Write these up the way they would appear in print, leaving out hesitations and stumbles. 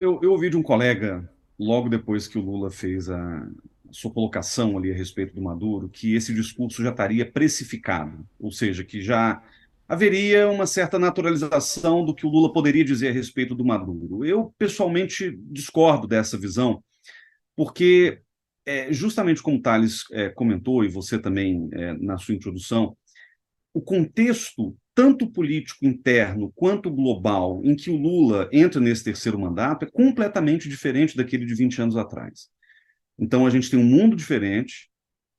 Eu ouvi de um colega, logo depois que o Lula fez a sua colocação ali a respeito do Maduro, que esse discurso já estaria precificado, ou seja, que já haveria uma certa naturalização do que o Lula poderia dizer a respeito do Maduro. Eu, pessoalmente, discordo dessa visão, porque, justamente como o Thales comentou, e você também na sua introdução, o contexto, tanto político interno quanto global, em que o Lula entra nesse terceiro mandato, é completamente diferente daquele de 20 anos atrás. Então, a gente tem um mundo diferente,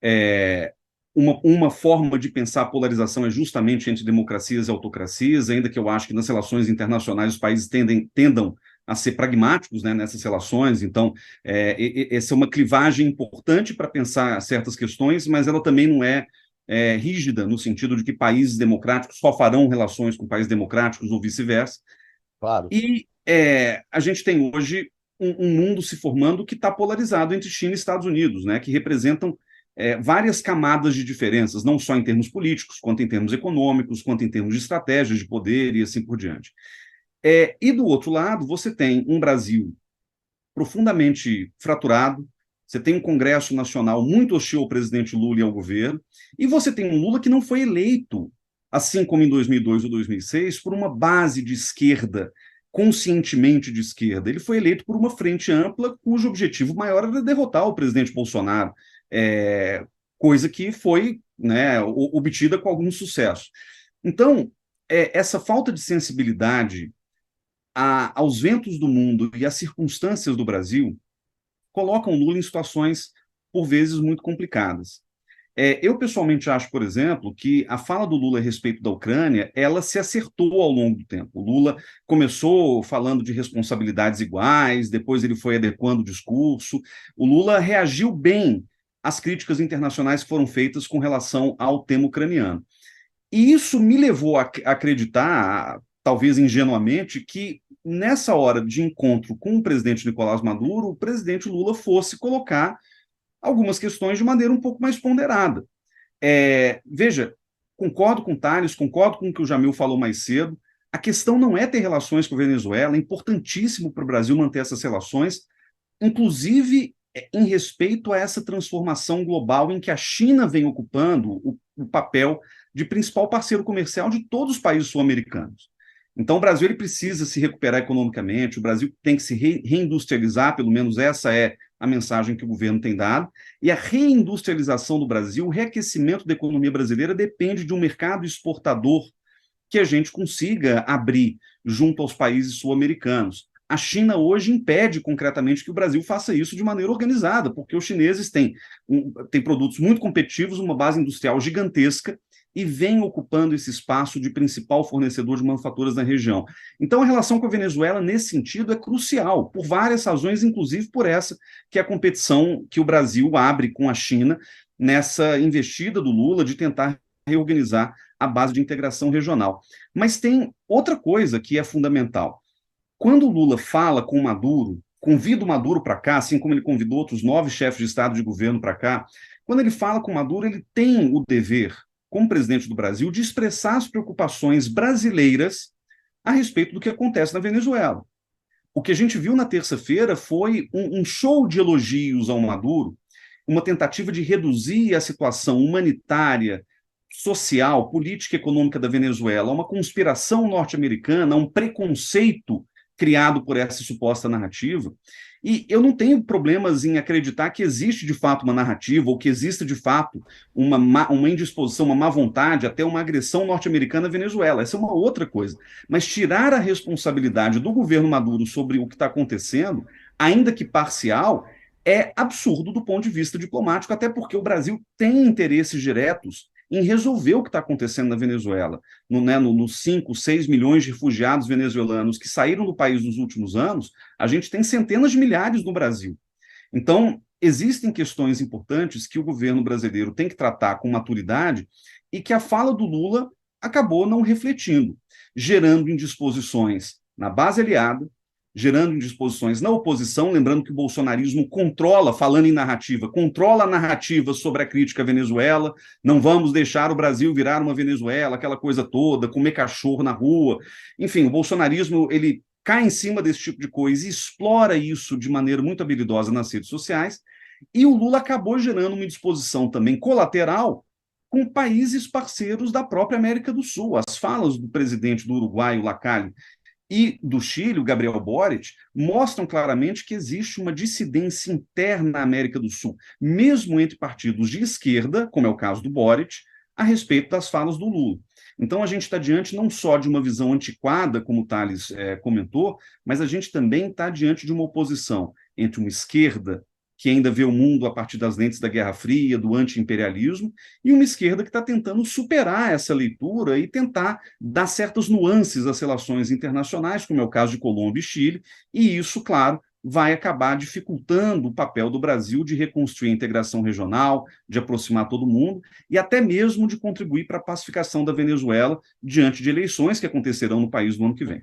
é, uma forma de pensar a polarização é justamente entre democracias e autocracias, ainda que eu acho que nas relações internacionais os países tendam a ser pragmáticos, né, nessas relações. Então, essa é uma clivagem importante para pensar certas questões, mas ela também não rígida, no sentido de que países democráticos só farão relações com países democráticos ou vice-versa. Claro. E a gente tem hoje um mundo se formando que está polarizado entre China e Estados Unidos, né, que representam várias camadas de diferenças, não só em termos políticos, quanto em termos econômicos, quanto em termos de estratégias de poder e assim por diante. E do outro lado, você tem um Brasil profundamente fraturado, você tem um Congresso Nacional muito hostil ao presidente Lula e ao governo, e você tem um Lula que não foi eleito, assim como em 2002 ou 2006, por uma base de esquerda, conscientemente de esquerda. Ele foi eleito por uma frente ampla, cujo objetivo maior era derrotar o presidente Bolsonaro, coisa que foi, né, obtida com algum sucesso. Então, essa falta de sensibilidade aos ventos do mundo e às circunstâncias do Brasil colocam o Lula em situações, por vezes, muito complicadas. Eu, pessoalmente, acho, por exemplo, que a fala do Lula a respeito da Ucrânia, ela se acertou ao longo do tempo. O Lula começou falando de responsabilidades iguais, depois ele foi adequando o discurso. O Lula reagiu bem às críticas internacionais que foram feitas com relação ao tema ucraniano. E isso me levou a acreditar, talvez ingenuamente, que nessa hora de encontro com o presidente Nicolás Maduro, o presidente Lula fosse colocar algumas questões de maneira um pouco mais ponderada. Veja, concordo com o Thales, concordo com o que o Jamil falou mais cedo. A questão não é ter relações com a Venezuela, é importantíssimo para o Brasil manter essas relações, inclusive em respeito a essa transformação global em que a China vem ocupando o papel de principal parceiro comercial de todos os países sul-americanos. Então, o Brasil ele precisa se recuperar economicamente, o Brasil tem que se reindustrializar, pelo menos essa é a mensagem que o governo tem dado, e a reindustrialização do Brasil, o reaquecimento da economia brasileira depende de um mercado exportador que a gente consiga abrir junto aos países sul-americanos. A China hoje impede concretamente que o Brasil faça isso de maneira organizada, porque os chineses têm produtos muito competitivos, uma base industrial gigantesca, e vem ocupando esse espaço de principal fornecedor de manufaturas na região. Então, a relação com a Venezuela, nesse sentido, é crucial, por várias razões, inclusive por essa, que é a competição que o Brasil abre com a China nessa investida do Lula de tentar reorganizar a base de integração regional. Mas tem outra coisa que é fundamental. Quando o Lula fala com o Maduro, convida o Maduro para cá, assim como ele convidou outros 9 chefes de Estado e de governo para cá, quando ele fala com o Maduro, ele tem o dever, como presidente do Brasil, de expressar as preocupações brasileiras a respeito do que acontece na Venezuela. O que a gente viu na terça-feira foi um show de elogios ao Maduro, uma tentativa de reduzir a situação humanitária, social, política e econômica da Venezuela a uma conspiração norte-americana, a um preconceito criado por essa suposta narrativa. E eu não tenho problemas em acreditar que existe de fato uma narrativa, ou que exista de fato uma indisposição, uma má vontade, até uma agressão norte-americana à Venezuela. Essa é uma outra coisa. Mas tirar a responsabilidade do governo Maduro sobre o que está acontecendo, ainda que parcial, é absurdo do ponto de vista diplomático, até porque o Brasil tem interesses diretos em resolver o que está acontecendo na Venezuela. Nos 5, 6 milhões de refugiados venezuelanos que saíram do país nos últimos anos, a gente tem centenas de milhares no Brasil. Então, existem questões importantes que o governo brasileiro tem que tratar com maturidade e que a fala do Lula acabou não refletindo, gerando indisposições na base aliada, gerando indisposições na oposição, lembrando que o bolsonarismo controla, falando em narrativa, controla a narrativa sobre a crítica à Venezuela, não vamos deixar o Brasil virar uma Venezuela, aquela coisa toda, comer cachorro na rua. Enfim, o bolsonarismo, ele cai em cima desse tipo de coisa e explora isso de maneira muito habilidosa nas redes sociais, e o Lula acabou gerando uma indisposição também colateral com países parceiros da própria América do Sul. As falas do presidente do Uruguai, o Lacalle, e do Chile, o Gabriel Boric, mostram claramente que existe uma dissidência interna na América do Sul, mesmo entre partidos de esquerda, como é o caso do Boric, a respeito das falas do Lula. Então, a gente está diante não só de uma visão antiquada, como o Tales comentou, mas a gente também está diante de uma oposição entre uma esquerda que ainda vê o mundo a partir das lentes da Guerra Fria, do anti-imperialismo, e uma esquerda que está tentando superar essa leitura e tentar dar certas nuances às relações internacionais, como é o caso de Colômbia e Chile, e isso, claro, vai acabar dificultando o papel do Brasil de reconstruir a integração regional, de aproximar todo mundo, e até mesmo de contribuir para a pacificação da Venezuela diante de eleições que acontecerão no país no ano que vem.